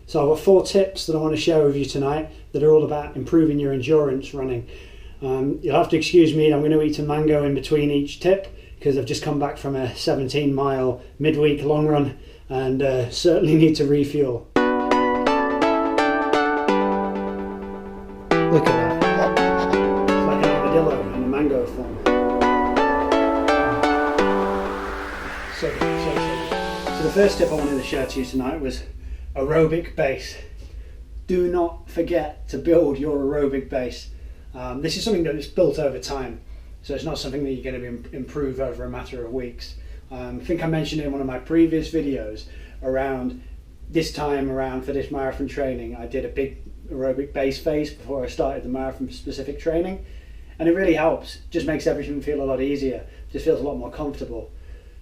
So I've got 4 tips that I want to share with you tonight that are all about improving your endurance running. You'll have to excuse me, I'm going to eat a mango in between each tip because I've just come back from a 17-mile midweek long run and certainly need to refuel. Look at that. It's like an armadillo in a mango form. So the first tip I wanted to share to you tonight was aerobic base. Do not forget to build your aerobic base. This is something that is built over time, so it's not something that you're going to improve over a matter of weeks. I think I mentioned in one of my previous videos around this time around for this marathon training, I did a big aerobic base phase before I started the marathon specific training, and it really helps. Just makes everything feel a lot easier, just feels a lot more comfortable.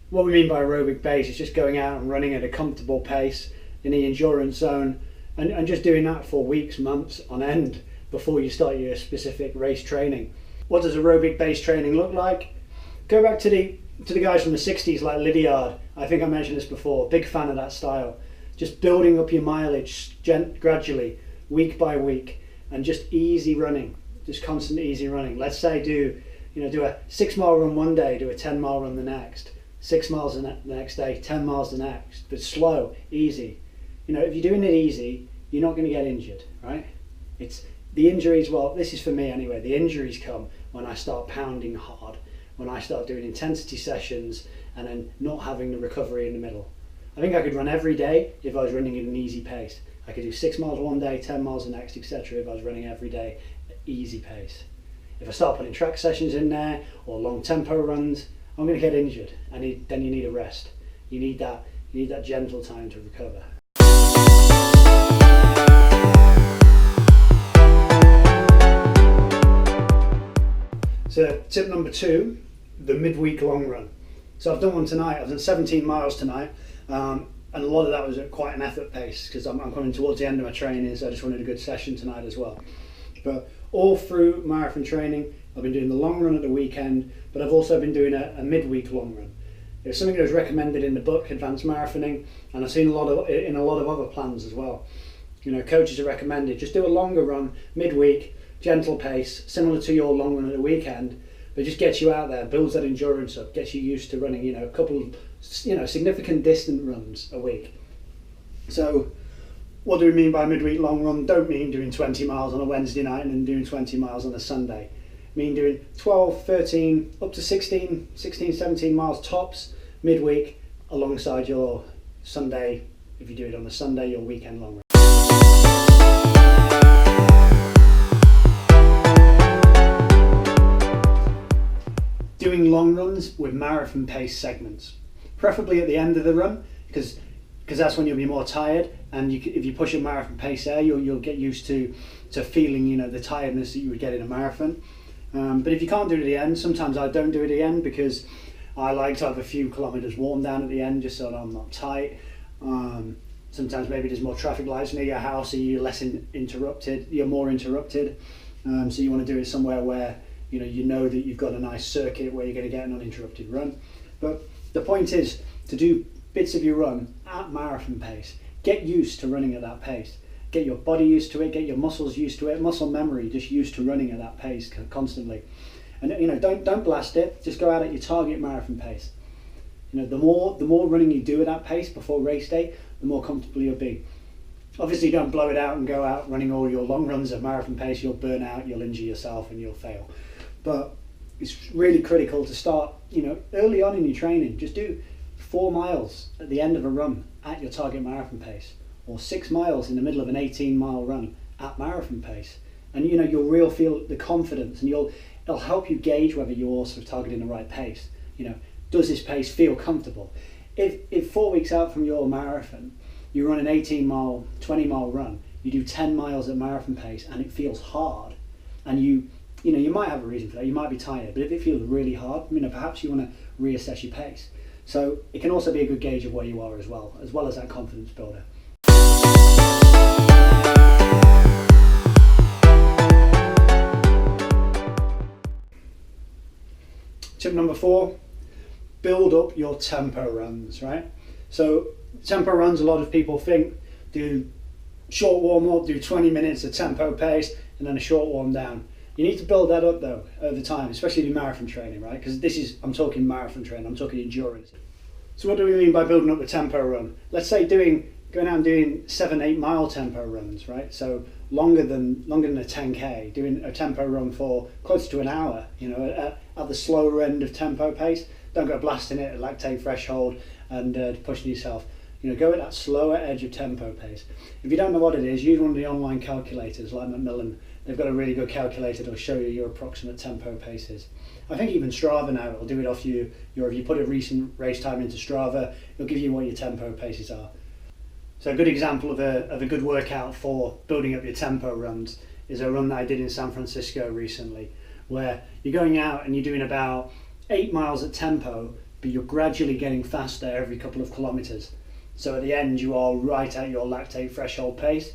What we mean by aerobic base is just going out and running at a comfortable pace in the endurance zone and just doing that for weeks, months on end before you start your specific race training. What does aerobic base training look like? Go back to the guys from the 60s like Lydiard. I think I mentioned this before, big fan of that style. Just building up your mileage gradually, week by week, and just easy running, just constant easy running. Let's say do a 6-mile run one day, do a 10-mile run the next, 6 miles the next day, 10 miles the next, but slow, easy. If you're doing it easy, you're not going to get injured, right? It's the injuries, well, this is for me anyway, the injuries come when I start pounding hard, when I start doing intensity sessions and then not having the recovery in the middle. I think I could run every day if I was running at an easy pace. I could do 6 miles one day, 10 miles the next, etc. if I was running every day at easy pace. If I start putting track sessions in there or long tempo runs, I'm going to get injured, and then you need a rest. You need that gentle time to recover. So tip number 2, the midweek long run. So I've done one tonight. I've done 17 miles tonight, and a lot of that was at quite an effort pace because I'm coming towards the end of my training, so I just wanted a good session tonight as well. But all through marathon training, I've been doing the long run at the weekend, but I've also been doing a midweek long run. It's something that was recommended in the book Advanced Marathoning, and I've seen in a lot of other plans as well. Coaches are recommended just do a longer run midweek, gentle pace, similar to your long run at the weekend, but just gets you out there, builds that endurance up, gets you used to running, a couple, significant distant runs a week. So what do we mean by midweek long run? Don't mean doing 20 miles on a Wednesday night and then doing 20 miles on a Sunday. I mean doing 12, 13, up to 16, 17 miles tops midweek alongside your Sunday, if you do it on a Sunday, your weekend long run. Doing long runs with marathon pace segments, preferably at the end of the run, because that's when you'll be more tired, and if you push a marathon pace there, you'll get used to feeling the tiredness that you would get in a marathon. But if you can't do it at the end, sometimes I don't do it at the end because I like to have a few kilometers warm down at the end just so that I'm not tight. Sometimes maybe there's more traffic lights near your house, so you're more interrupted. So you want to do it somewhere where you know that you've got a nice circuit where you're going to get an uninterrupted run. But the point is to do bits of your run at marathon pace. Get used to running at that pace. Get your body used to it, get your muscles used to it, muscle memory just used to running at that pace constantly. And don't blast it, just go out at your target marathon pace. The more running you do at that pace before race day, the more comfortable you'll be. Obviously don't blow it out and go out running all your long runs at marathon pace. You'll burn out, you'll injure yourself and you'll fail. But it's really critical to start early on in your training. Just do 4 miles at the end of a run at your target marathon pace, or 6 miles in the middle of an 18-mile run at marathon pace, and you'll really feel the confidence, and it'll help you gauge whether you're sort of targeting the right pace. Does this pace feel comfortable? If 4 weeks out from your marathon you run an 18-mile, 20-mile run, you do 10 miles at marathon pace and it feels hard, and you might have a reason for that, you might be tired, but if it feels really hard, perhaps you want to reassess your pace. So it can also be a good gauge of where you are as well as that confidence builder. Tip number 4, build up your tempo runs, right? So tempo runs, a lot of people think do short warm up, do 20 minutes of tempo pace, and then a short warm down. You need to build that up though over time, especially in marathon training, right? Because I'm talking marathon training, I'm talking endurance. So what do we mean by building up the tempo run? Let's say going out and doing 7-8 mile tempo runs, right? So longer than a 10k, doing a tempo run for close to an hour, at the slower end of tempo pace. Don't go blasting it at lactate threshold and pushing yourself. Go at that slower edge of tempo pace. If you don't know what it is, use one of the online calculators like Macmillan. They've got a really good calculator that'll show you your approximate tempo paces. I think even Strava now will do it off you. If you put a recent race time into Strava, it'll give you what your tempo paces are. So a good example of a good workout for building up your tempo runs is a run that I did in San Francisco recently, where you're going out and you're doing about 8 miles at tempo, but you're gradually getting faster every couple of kilometers. So at the end, you are right at your lactate threshold pace.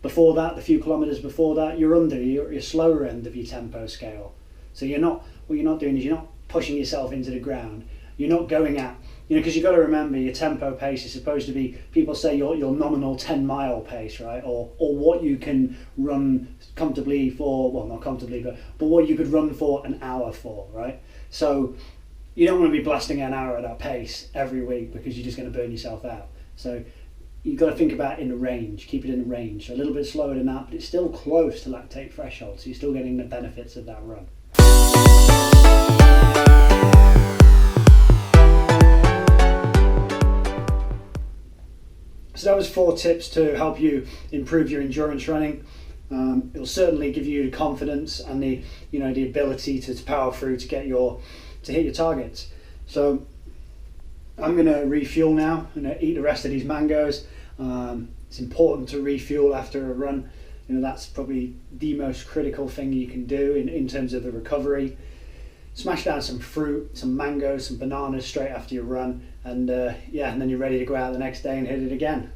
Before that, the few kilometers before that, you're under your slower end of your tempo scale. So what you're not doing is you're not pushing yourself into the ground. You're not going at, because you've got to remember your tempo pace is supposed to be, people say your nominal 10-mile pace, right? Or what you can run comfortably for, well, not comfortably, but what you could run for an hour for, right? So you don't want to be blasting an hour at that pace every week because you're just going to burn yourself out. So you've got to think about in a range, keep it in a range. So a little bit slower than that, but it's still close to lactate threshold, so you're still getting the benefits of that run. So that was 4 tips to help you improve your endurance running. It'll certainly give you the confidence and the ability to power through to hit your targets. So I'm going to refuel now. I'm going to eat the rest of these mangoes. It's important to refuel after a run. That's probably the most critical thing you can do in terms of the recovery. Smash down some fruit, some mangoes, some bananas straight after your run, and then you're ready to go out the next day and hit it again.